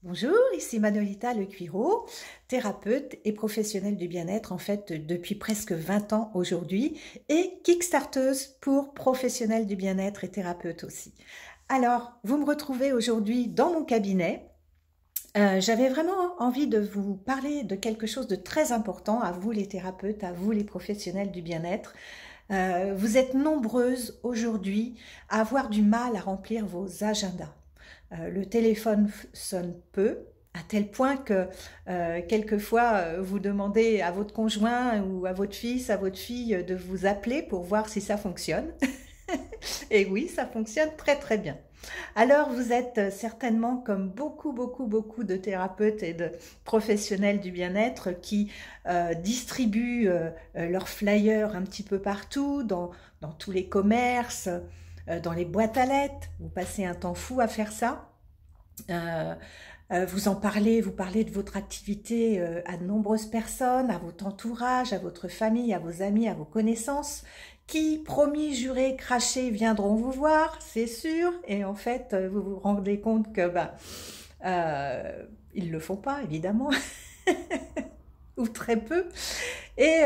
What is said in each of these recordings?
Bonjour, ici Manolita Lecuiro, thérapeute et professionnelle du bien-être en fait depuis presque 20 ans aujourd'hui et kickstarteuse pour professionnels du bien-être et thérapeute aussi. Alors, vous me retrouvez aujourd'hui dans mon cabinet. J'avais vraiment envie de vous parler de quelque chose de très important à vous les thérapeutes, à vous les professionnels du bien-être. Vous êtes nombreuses aujourd'hui à avoir du mal à remplir vos agendas. Le téléphone sonne peu, à tel point que quelquefois vous demandez à votre conjoint ou à votre fils, à votre fille de vous appeler pour voir si ça fonctionne. Et oui, ça fonctionne très très bien. Alors vous êtes certainement comme beaucoup de thérapeutes et de professionnels du bien-être qui distribuent leurs flyers un petit peu partout, dans tous les commerces, dans les boîtes à lettres. Vous passez un temps fou à faire ça. Euh, vous parlez de votre activité à de nombreuses personnes, à votre entourage, à votre famille, à vos amis, à vos connaissances, qui, promis, jurés, crachés, viendront vous voir, c'est sûr, et en fait, vous vous rendez compte que ils le font pas, évidemment, ou très peu, et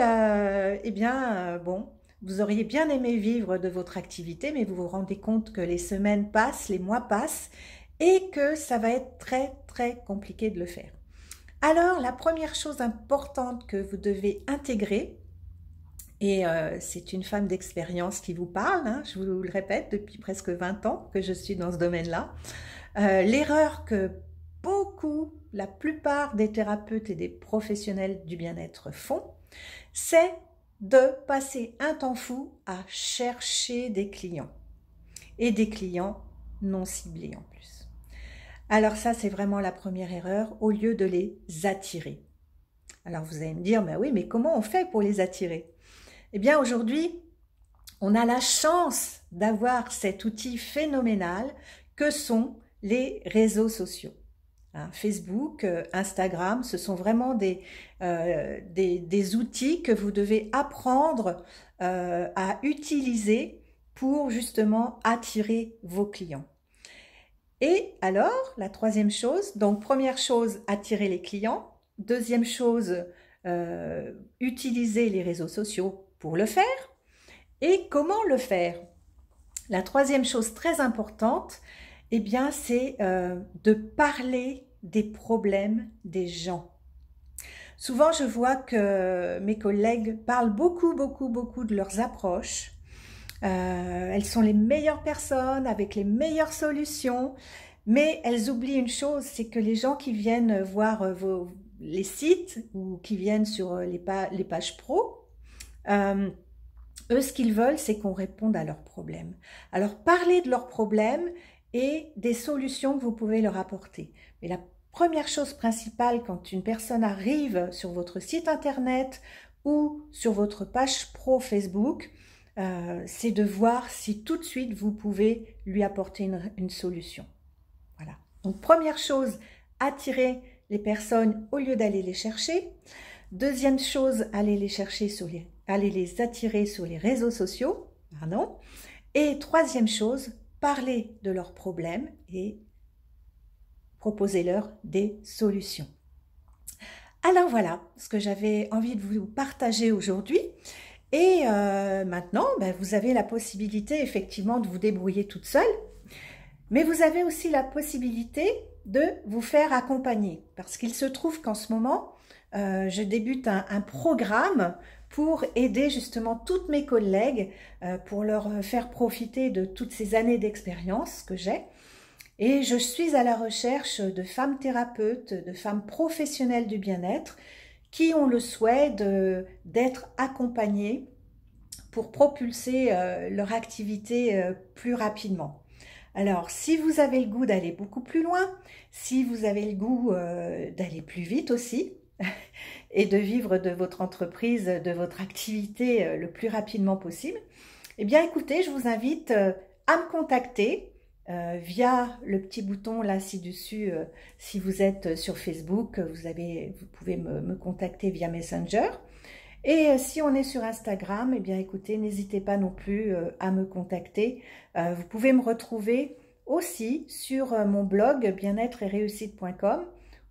bon, vous auriez bien aimé vivre de votre activité, mais vous vous rendez compte que les semaines passent, les mois passent, et que ça va être très compliqué de le faire. Alors, la première chose importante que vous devez intégrer, et c'est une femme d'expérience qui vous parle, hein, je vous le répète, depuis presque 20 ans que je suis dans ce domaine-là, l'erreur que la plupart des thérapeutes et des professionnels du bien-être font, c'est de passer un temps fou à chercher des clients, et des clients non ciblés en plus. Alors ça, c'est vraiment la première erreur, au lieu de les attirer. Alors vous allez me dire, mais oui, mais comment on fait pour les attirer? Eh bien aujourd'hui, on a la chance d'avoir cet outil phénoménal que sont les réseaux sociaux. Hein, Facebook, Instagram, ce sont vraiment des outils que vous devez apprendre à utiliser pour justement attirer vos clients. Et alors, la troisième chose, donc première chose, attirer les clients. Deuxième chose, utiliser les réseaux sociaux pour le faire. Et comment le faire? La troisième chose très importante, eh bien, c'est de parler des problèmes des gens. Souvent, je vois que mes collègues parlent beaucoup de leurs approches. Elles sont les meilleures personnes avec les meilleures solutions, mais elles oublient une chose, c'est que les gens qui viennent voir les sites ou qui viennent sur les pages pro, eux, ce qu'ils veulent, c'est qu'on réponde à leurs problèmes. Alors, parlez de leurs problèmes et des solutions que vous pouvez leur apporter. Mais la première chose principale quand une personne arrive sur votre site internet ou sur votre page pro Facebook, c'est de voir si tout de suite vous pouvez lui apporter une solution. Voilà. Donc, première chose, attirer les personnes au lieu d'aller les chercher. Deuxième chose, aller les attirer sur les réseaux sociaux. Pardon. Et troisième chose, parler de leurs problèmes et proposer-leur des solutions. Alors voilà ce que j'avais envie de vous partager aujourd'hui. Et maintenant, vous avez la possibilité effectivement de vous débrouiller toute seule, mais vous avez aussi la possibilité de vous faire accompagner. Parce qu'il se trouve qu'en ce moment, je débute un programme pour aider justement toutes mes collègues, pour leur faire profiter de toutes ces années d'expérience que j'ai. Et je suis à la recherche de femmes thérapeutes, de femmes professionnelles du bien-être qui ont le souhait d'être accompagnées pour propulser leur activité plus rapidement. Alors, si vous avez le goût d'aller beaucoup plus loin, si vous avez le goût d'aller plus vite aussi, et de vivre de votre entreprise, de votre activité le plus rapidement possible, eh bien écoutez, je vous invite à me contacter via le petit bouton là ci-dessus. Si vous êtes sur Facebook, vous pouvez me contacter via Messenger. Et si on est sur Instagram, eh bien écoutez, n'hésitez pas non plus à me contacter. Vous pouvez me retrouver aussi sur mon blog bien-être et réussite.com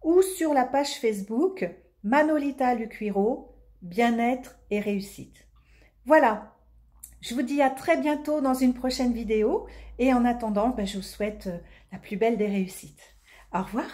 ou sur la page Facebook Manolita Luquiro, bien-être et réussite. Voilà, je vous dis à très bientôt dans une prochaine vidéo et en attendant, je vous souhaite la plus belle des réussites. Au revoir.